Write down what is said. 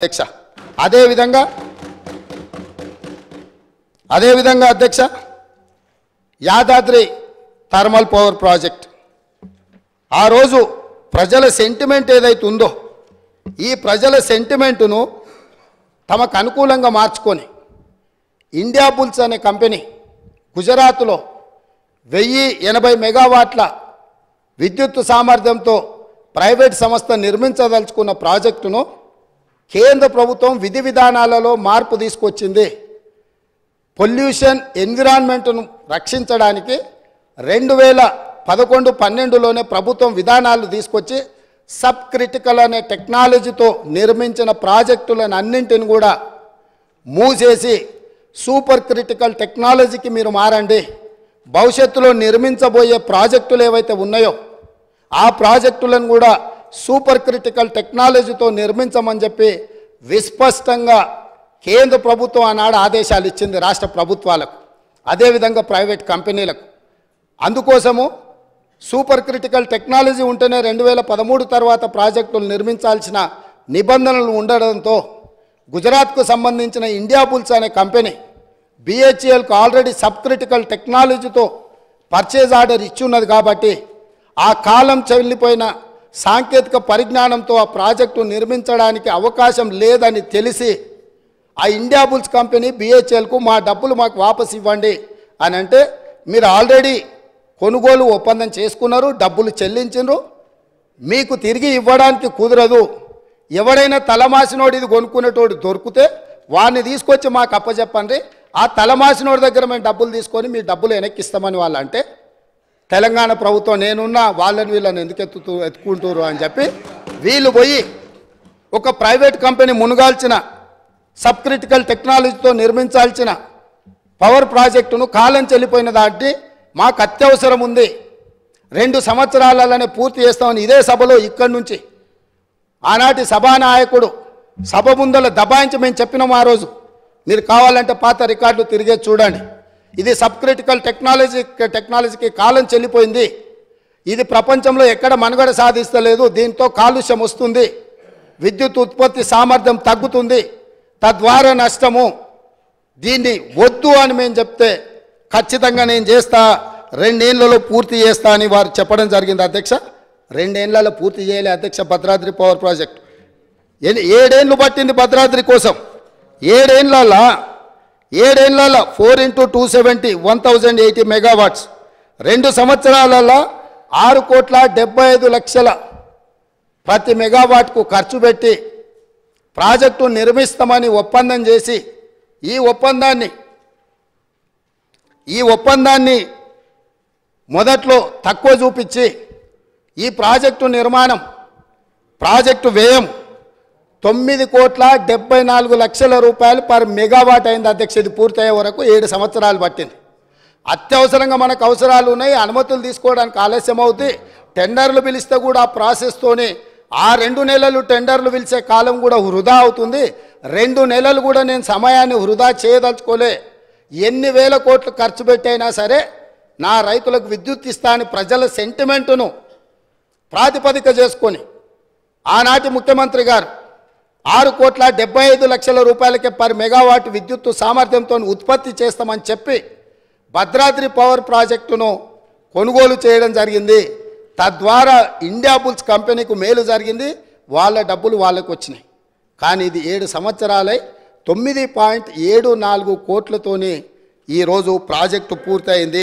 అధ్యక్ష అదే విధంగా అధ్యక్ష యాదాద్రి థర్మల్ పవర్ ప్రాజెక్ట్ ఆ రోజు ప్రజల సెంటిమెంట్ ఏదైతే ఉందో ఈ ప్రజల సెంటిమెంట్ను తమకు అనుకూలంగా మార్చుకొని ఇండియా బుల్స్ అనే కంపెనీ గుజరాత్లో 1080 మెగావాట్ల విద్యుత్ సామర్థ్యంతో ప్రైవేట్ సంస్థ నిర్మించదలుచుకున్న ప్రాజెక్టును కేంద్ర ప్రభుత్వం విధి విధానాలలో మార్పు తీసుకొచ్చింది. పొల్యూషన్ ఎన్విరాన్మెంట్ను రక్షించడానికి 2011-12లోనే ప్రభుత్వం విధానాలు తీసుకొచ్చి సబ్ క్రిటికల్ అనే టెక్నాలజీతో నిర్మించిన ప్రాజెక్టులను అన్నింటిని కూడా మూసేసి సూపర్ క్రిటికల్ టెక్నాలజీకి మీరు మారండి, భవిష్యత్తులో నిర్మించబోయే ప్రాజెక్టులు ఏవైతే ఉన్నాయో ఆ ప్రాజెక్టులను కూడా సూపర్ క్రిటికల్ టెక్నాలజీతో నిర్మించమని చెప్పి విస్పష్టంగా కేంద్ర ప్రభుత్వం ఆనాడు ఆదేశాలు ఇచ్చింది రాష్ట్ర ప్రభుత్వాలకు, అదేవిధంగా ప్రైవేట్ కంపెనీలకు. అందుకోసము సూపర్ క్రిటికల్ టెక్నాలజీ ఉంటేనే 2013 తర్వాత ప్రాజెక్టులు నిర్మించాల్సిన నిబంధనలు ఉండడంతో గుజరాత్కు సంబంధించిన ఇండియా బుల్స్ అనే కంపెనీ BHELకు ఆల్రెడీ సబ్ క్రిటికల్ టెక్నాలజీతో పర్చేజ్ ఆర్డర్ ఇచ్చున్నది కాబట్టి ఆ కాలం చెల్లిపోయిన సాంకేతిక పరిజ్ఞానంతో ఆ ప్రాజెక్టు నిర్మించడానికి అవకాశం లేదని తెలిసి ఆ ఇండియా బుల్స్ కంపెనీ BHELకు మా డబ్బులు మాకు వాపసు ఇవ్వండి అని అంటే, మీరు ఆల్రెడీ కొనుగోలు ఒప్పందం చేసుకున్నారు, డబ్బులు చెల్లించారు, మీకు తిరిగి ఇవ్వడానికి కుదరదు. ఎవడైనా తలమాసినోడు ఇది కొనుక్కునేటోడు దొరికితే వాడిని తీసుకొచ్చి మాకు అప్పచెప్పండి, ఆ తలమాసినోడి దగ్గర మేము డబ్బులు తీసుకొని మీ డబ్బులు వెనక్కిస్తామని వాళ్ళు అంటే, తెలంగాణ ప్రభుత్వం నేనున్నా వాళ్ళని వీళ్ళని ఎందుకు ఎత్తుకుంటారు అని చెప్పి వీళ్ళు పోయి ఒక ప్రైవేట్ కంపెనీ మునుగాల్చిన సబ్ క్రిటికల్ టెక్నాలజీతో నిర్మించాల్సిన పవర్ ప్రాజెక్టును కాలం చెల్లిపోయిన దాన్ని మాకు అత్యవసరం ఉంది, 2 సంవత్సరాలనే పూర్తి చేస్తామని ఇదే సభలో ఇక్కడి నుంచి ఆనాటి సభానాయకుడు సభ ముందల దబాయించి మేము చెప్పినాము. ఆ రోజు మీరు కావాలంటే పాత రికార్డులు తిరిగే చూడండి. ఇది సబ్ క్రిటికల్ టెక్నాలజీకి కాలం చెల్లిపోయింది, ఇది ప్రపంచంలో ఎక్కడ మనుగడ సాధిస్తలేదు, దీంతో కాలుష్యం వస్తుంది, విద్యుత్ ఉత్పత్తి సామర్థ్యం తగ్గుతుంది, తద్వారా నష్టము, దీన్ని వద్దు అని మేము చెప్తే ఖచ్చితంగా నేను చేస్తా, 2 ఏళ్లలో పూర్తి చేస్తా అని వారు చెప్పడం జరిగింది. అధ్యక్ష 2 ఏళ్లలో పూర్తి చేయలే అధ్యక్ష. భద్రాద్రి పవర్ ప్రాజెక్ట్ 7 ఏళ్ళు పట్టింది భద్రాద్రి కోసం. 7 ఏళ్లలో 4 × 270 1080 మెగావాట్స్, 2 సంవత్సరాలలో 6,75,00,000 ప్రతి మెగావాట్కు ఖర్చు పెట్టి ప్రాజెక్టు నిర్మిస్తామని ఒప్పందం చేసి ఈ ఒప్పందాన్ని మొదట్లో తక్కువ చూపించి ఈ ప్రాజెక్టు నిర్మాణం ప్రాజెక్టు వ్యయం 9,74,00,000 రూపాయలు పర్ మెగావాట్ అయింది అధ్యక్ష. ఇది పూర్తయ్యే వరకు 7 సంవత్సరాలు పట్టింది. అత్యవసరంగా మనకు అవసరాలు ఉన్నాయి, అనుమతులు తీసుకోవడానికి ఆలస్యం అవుతుంది, టెండర్లు పిలిస్తే కూడా ఆ ప్రాసెస్తోనే ఆ 2 నెలలు టెండర్లు పిలిచే కాలం కూడా వృధా అవుతుంది. 2 నెలలు కూడా నేను సమయాన్ని వృధా చేయదలుచుకోలే, ఎన్ని వేల కోట్లు ఖర్చు పెట్టైనా సరే నా రైతులకు విద్యుత్ ఇస్తా అని ప్రజల సెంటిమెంటును ప్రాతిపదిక చేసుకొని ఆనాటి ముఖ్యమంత్రి గారు 6,75,00,000 రూపాయలకే పర్ మెగావాట్ విద్యుత్ సామర్థ్యంతో ఉత్పత్తి చేస్తామని చెప్పి భద్రాద్రి పవర్ ప్రాజెక్టును కొనుగోలు చేయడం జరిగింది. తద్వారా ఇండియా బుల్స్ కంపెనీకు మేలు జరిగింది, వాళ్ళ డబ్బులు వాళ్ళకు వచ్చినాయి. కానీ ఇది 7 సంవత్సరాలై 9.74 కోట్లతోనే ఈరోజు ప్రాజెక్టు పూర్తయింది.